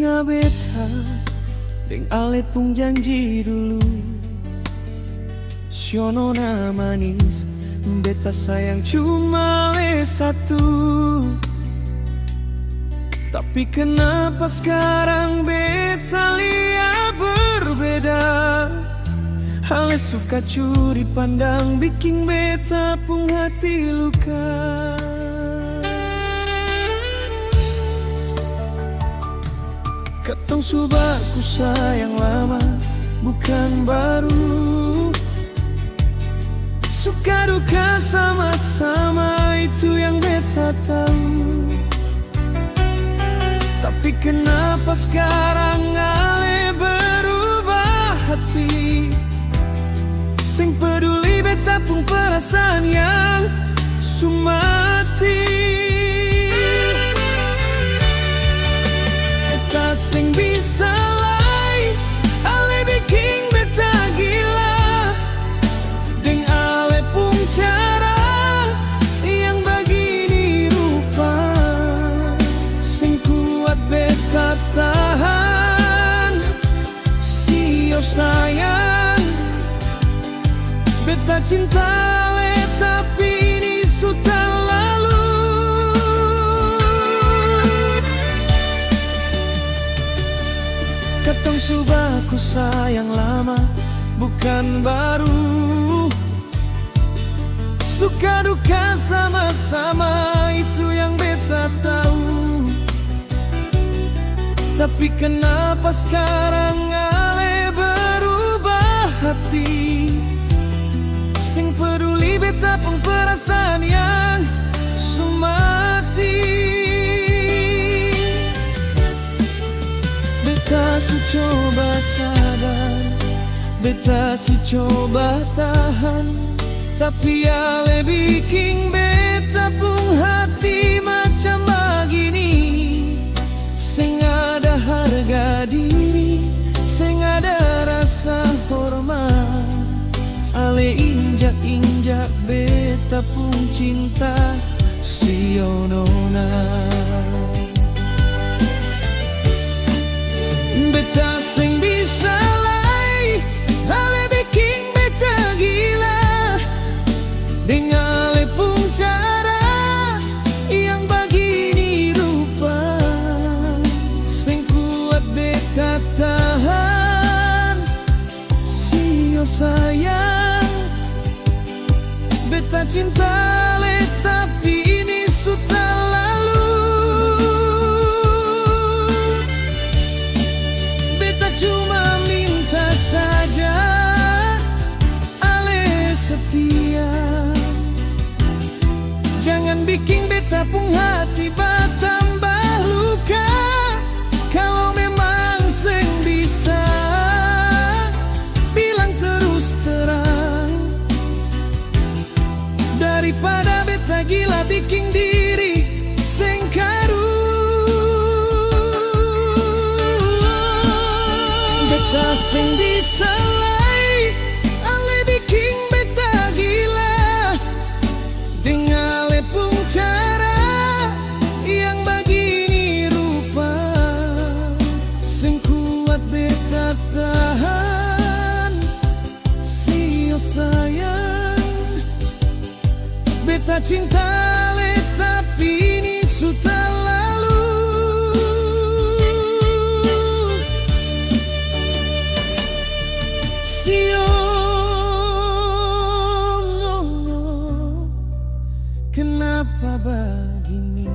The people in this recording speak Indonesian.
Singa beta deng ale pung janji dulu, siono na manis, beta sayang cuma le satu. Tapi kenapa sekarang beta lihat berbeda? Ale suka curi pandang, bikin beta pung hati luka. Katong subaku sayang lama, bukan baru. Suka duka sama-sama, itu yang beta tahu. Tapi kenapa sekarang ale berubah hati? Sing peduli beta pun perasaan yang sumati. Beta sing bisa lai, ale bikin beta gila. Deng ale pun cara yang begini rupa. Sing kuat beta tahan, sio sayang. Beta cinta le tapi ini sudah lalu. Katong subaku sayang lama, bukan baru. Suka duka sama-sama, itu yang beta tahu. Tapi kenapa sekarang ale berubah hati? Sing peduli beta pun perasaan yang sumati. Beta su coba sabar, beta su coba tahan. Tapi ale bikin beta pun hati macam begini. Sing ada harga diri, sing ada rasa hormat. Ale injak-injak beta pun cinta sionona. Beta sing bisa lai, ale bikin beta gila. Deng ale pun cara yang begini rupa. Sing kuat beta tahan, sio sayang. Beta cinta le tapi ini sudah lalu. Beta cuma minta saja ale setia. Jangan bikin beta pun hati bertambah luka. Kalau memang seng bisa, bilang terus terang. Daripada beta gila bikin diri seng karu. Beta seng bisa lai, ale bikin beta gila. Deng ale pun cara yang begini rupa. Seng kuat beta tahan, sio sayang. Beta cinta le tapi ini sudah lalu. Sio kenapa begini?